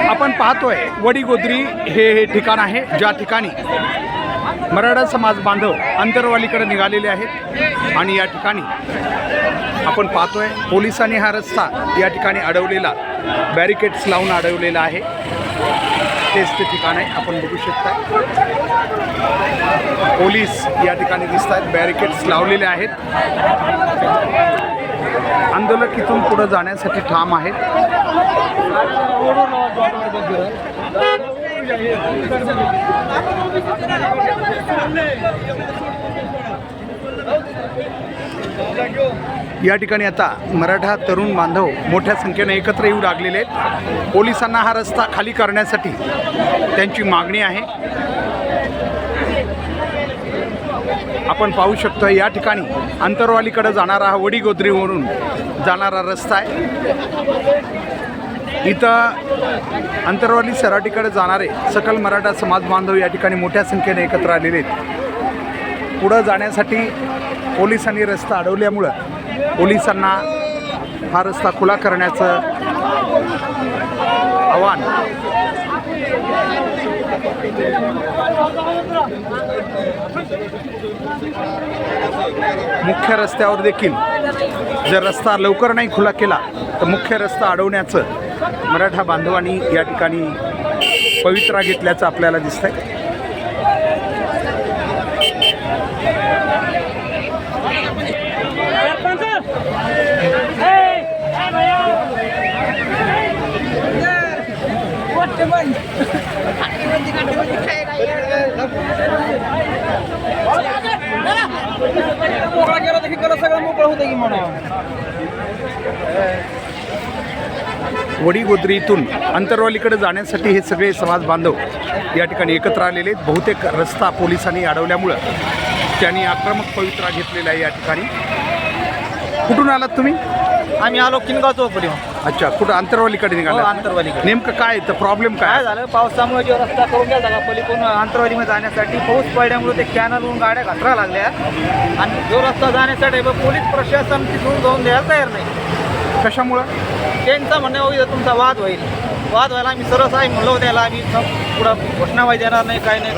आपण पाहतोय वडीगोद्री हे ठिकाण आहे, ज्या ठिकाणी मराठा समाज बांधव अंतरवालीकडे निघालेले आहेत आणि या ठिकाणी आपण पाहतोय पोलिसांनी हा रस्ता या ठिकाणी अडवलेला, बॅरिकेड्स लावून अडवलेला आहे। तेच ते ठिकाण आहे, आपण बघू शकता पोलीस या ठिकाणी दिसत आहेत, बॅरिकेड्स लावलेले आहेत। आंदोलक इथून पुढे जाण्यासाठी ठाम आहेत। या ठिकाणी आता मराठा तरुण बांधव मोठ्या संख्येने एकत्र येऊ लागलेले आहेत। पोलिसांना हा रस्ता खाली करण्यासाठी त्यांची मागणी आहे। आपण पाहू शकतो या ठिकाणी अंतरवालीकडे जाणारा हा वडीगोद्रीवरून जाणारा रस्ता आहे। इथं अंतरवाली सराटीकडे जाणारे सकल मराठा समाज बांधव या ठिकाणी मोठ्या संख्येने एकत्र आलेले आहेत। पुढं जाण्यासाठी पोलिसांनी रस्ता अडवल्यामुळं पोलिसांना हा रस्ता खुला करण्याचं आवाहन मुख्य रस्त्यावर देखील जर रस्ता लवकर नाही खुला केला तर मुख्य रस्ता अडवण्याचं मराठा बांधवांनी या ठिकाणी पवित्रा घेतल्याचं आपल्याला दिसतंय। वडीगोद्रीतून अंतरवालीकडे जाण्यासाठी हे सगळे समाज बांधव या ठिकाणी एकत्र आलेले आहेत। बहुतेक रस्ता पोलिसांनी अडवल्यामुळं त्यांनी आक्रमक पवित्रा घेतलेला आहे। या ठिकाणी कुठून आलात तुम्ही? आम्ही आलो किनगाव चौकडे। अच्छा, कुठं अंतरवालीकडे निघाला? अंतरवालीकडे। नेमकं काय तर प्रॉब्लेम काय झालं? पावसामुळे जो रस्ता करून द्यायचा का पलीकडून अंतरवालीमध्ये जाण्यासाठी पाऊस पडल्यामुळे ते कॅनलवरून गाड्या घसरा लागल्या आणि जो रस्ता जाण्यासाठी पोलीस प्रशासन तिथून जाऊन द्यायला तयार नाही। कशामुळं? त्यांचं म्हणणं होईल तुमचा वाद होईल, वाद व्हायला आम्ही सरळ आहे म्हणलो त्याला आम्ही पुढं घोषणाबाजी देणार नाही, काही नाही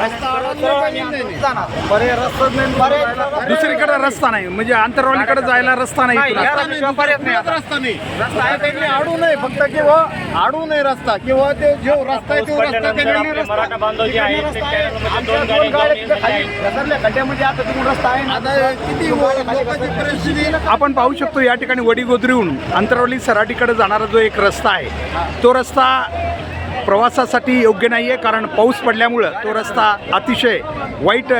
जाणार। बरे रस्ता नाही, दुसरीकडे रस्ता नाही म्हणजे अंतरवालीकडे जायला रस्ता नाही। रस्ता आहे त्यांनी आडू नये, फक्त किंवा आडू नये रस्ता किंवा ते जो रस्ता आहे तो रस्ता मराठा बांधव जे आहे खड्ड्यामध्ये आता तिकडून रस्ता आहे आता किती लोकांची परिस्थिती। आपण पाहू शकतो या ठिकाणी वडीगोद्रीहून अंतरवाली सराटीकडे जाणारा जो एक रस्ता आहे तो रस्ता प्रवासासाठी योग्य नाही आहे, कारण पाऊस पडल्यामुळं तो रस्ता अतिशय वाईट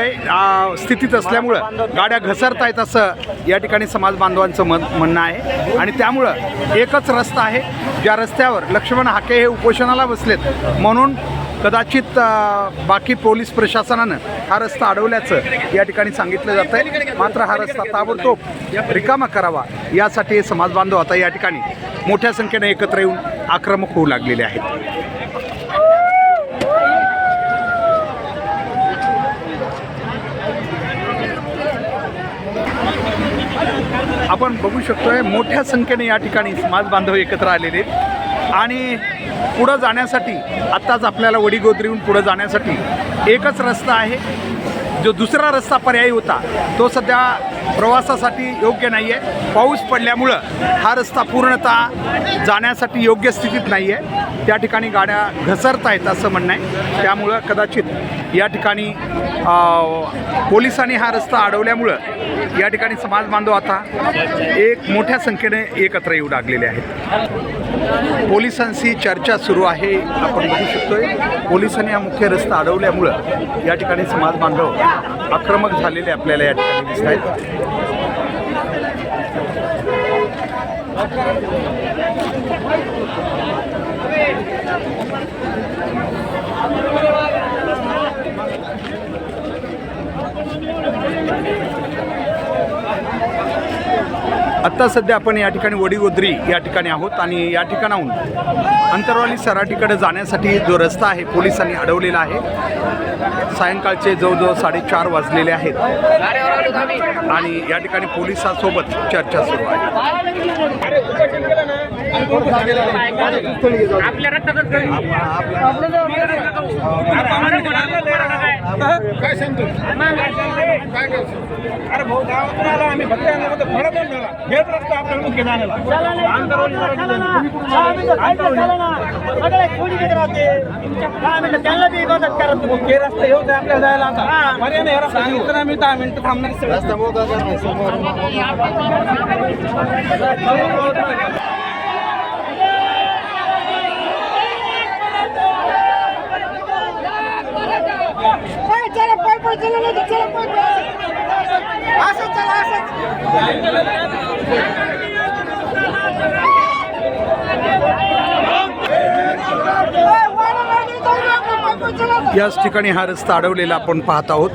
स्थितीत असल्यामुळं गाड्या घसरत आहेत असं या ठिकाणी समाज बांधवांचं म्हणणं आहे। आणि त्यामुळं एकच रस्ता आहे, ज्या रस्त्यावर लक्ष्मण हाके हे उपोषणाला बसलेत म्हणून कदाचित बाकी पोलीस प्रशासनानं हा रस्ता अडवल्याचं या ठिकाणी सांगितलं जातं आहे। मात्र हा रस्ता ताबडतोब रिकामा करावा यासाठी हे समाज बांधव आता या ठिकाणी मोठ्या संख्येने एकत्र येऊन आक्रमक होऊ लागलेले आहेत। आपण बघू शकतोय मोठ्या संख्येने या ठिकाणी समाज बांधव एकत्र आलेले आहेत आणि पुढं जाण्यासाठी आत्ताच आपल्याला वडीगोद्रीहून पुढं जाण्यासाठी एकच रस्ता आहे। जो दुसरा रस्ता पर्यायी होता तो सध्या प्रवासासाठी योग्य नाही आहे। पाऊस पडल्यामुळं हा रस्ता पूर्णतः जाण्यासाठी योग्य स्थितीत नाही आहे, त्या ठिकाणी गाड्या घसरत आहेत असं म्हणणं आहे। त्यामुळं कदाचित या ठिकाणी पोलिसांनी हा रस्ता अडवल्यामुळं या ठिकाणी समाज बांधव आता एक मोठ्या संख्येने एकत्र येऊ लागलेले आहेत। पोलिसांशी चर्चा सुरू आहे, आपण बघू शकतोय पोलिसांनी हा मुख्य रस्ता अडवल्यामुळं या ठिकाणी समाज बांधव आक्रमक झालेले आपल्याला या ठिकाणी दिसत आहेत। आत्ता सध्या आपण या ठिकाणी वडीगोद्री या ठिकाणी आहोत आणि या ठिकाणाहून अंतरवाली सराटीकडे जाण्यासाठी जो रस्ता आहे पोलिसांनी अडवलेला आहे। सायंकाळचे जवळजवळ 4:30 वाजलेले आहेत आणि या ठिकाणी पोलिसांसोबत चर्चा सुरू आहे। आपल्या रक्तातच कमी. काय सांगतो काय करतो अरे भाऊ गावातून आला आम्ही फक्त यांना म्हणतो फळं पण झाला हेच रस्ता आपल्याला मुख्य जाण्याला मुख्य रस्ता येऊन आपल्याला जायला आता पर्याय नाही रस्ता सांगितलं आम्ही 10 मिनिटं थांबणार रस्ता मोकळा करणार समोर चला पाय पाय चला नाही चला पाय पाय असं चला याच ठिकाणी हा रस्ता अडवलेला आपण पाहत आहोत.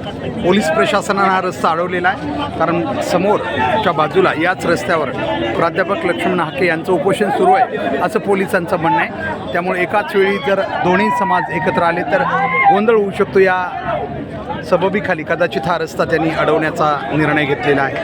पोलीस प्रशासनानं हा रस्ता अडवलेला आहे, कारण समोरच्या बाजूला याच रस्त्यावर प्राध्यापक लक्ष्मण हाके यांचं उपोषण सुरू आहे असं पोलिसांचं म्हणणं आहे. त्यामुळे एकाच वेळी जर दोन्ही समाज एकत्र आले तर गोंधळ होऊ शकतो. या सबबीखाली कदाचित हा रस्ता त्यांनी अडवण्याचा निर्णय घेतलेला आहे.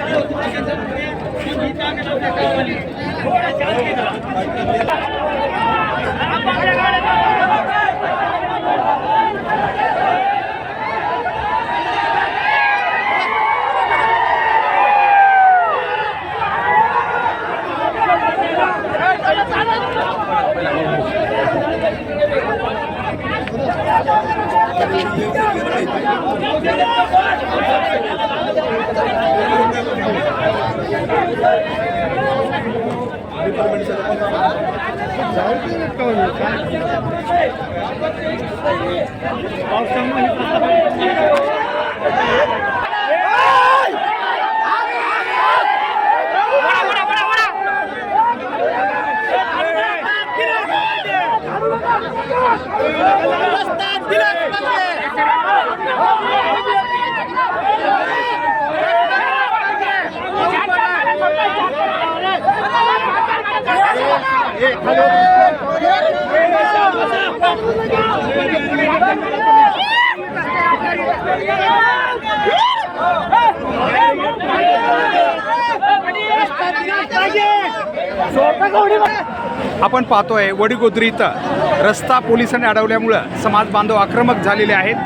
आपण पाहतोय वडीगोद्री इथं रस्ता पोलिसांनी अडवल्यामुळं समाज बांधव आक्रमक झालेले आहेत.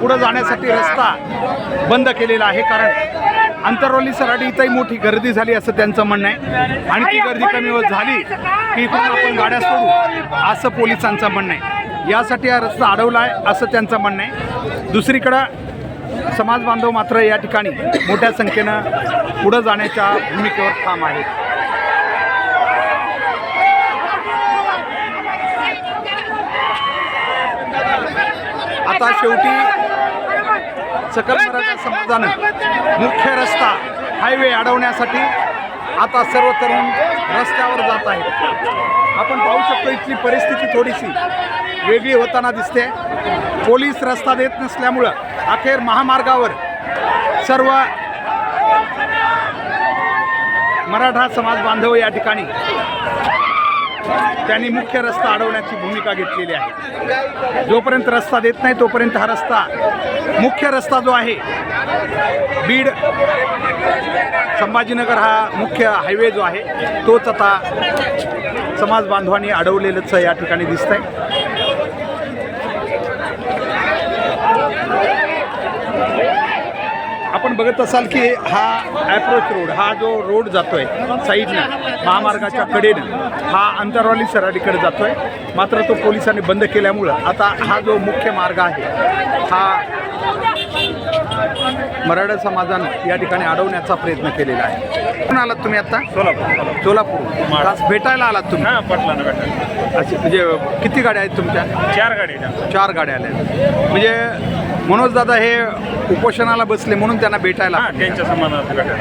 पुढं जाण्यासाठी रस्ता बंद केलेला आहे, कारण अंतरवली सराटी इथंही मोठी गर्दी झाली असं त्यांचं म्हणणं आहे. आणि ती गर्दी कमी होत झाली की इथून आपण गाड्या सोडू असं पोलिसांचं म्हणणं आहे. यासाठी हा रस्ता अडवला आहे असं त्यांचं म्हणणं आहे. दुसरीकडं समाज बांधव मात्र या ठिकाणी मोठ्या संख्येनं पुढं जाण्याच्या भूमिकेवर ठाम आहेत. आता शेवटी सकल मराठा समाजानं मुख्य रस्ता हायवे अडवण्यासाठी आता सर्व तरुण रस्त्यावर जात आहेत. आपण पाहू शकतो इथली परिस्थिती थोडीशी वेगळी होताना दिसते. पोलीस रस्ता देत नसल्यामुळं अखेर महामार्गावर सर्व मराठा समाज बांधव या ठिकाणी त्यांनी मुख्य रस्ता अडवण्याची भूमिका घेतलेली आहे. जोपर्यंत रस्ता देत नाही तोपर्यंत हा रस्ता मुख्य रस्ता जो आहे बीड संभाजीनगर हा मुख्य हायवे जो आहे तोच आता समाज बांधवांनी अडवलेलंच या ठिकाणी दिसतंय. आपण बघत असाल की हा ॲप्रोच रोड, हा जो रोड जातोय साईडनं महामार्गाच्या कडेनं हा अंतरवाली सराडीकडे जातोय. मात्र तो पोलिसांनी बंद केल्यामुळं आता हा जो मुख्य मार्ग आहे हा मराठा समाजानं या ठिकाणी अडवण्याचा प्रयत्न केलेला आहे. कुठून आलात तुम्ही आता? सोलापूर. आज भेटायला आलात तुम्ही? हां पटला भेटा. अच्छा, म्हणजे किती गाड्या आहेत तुमच्या? 4 गाड्या. 4 गाड्या आल्या. म्हणजे मनोज दादा हे उपोषणाला बसले म्हणून त्यांना भेटायला? हां त्यांच्या समाजात भेटा.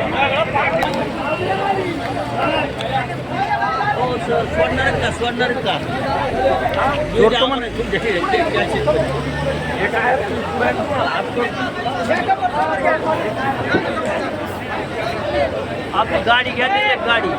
आपली गाडी घ्या, एक गाडी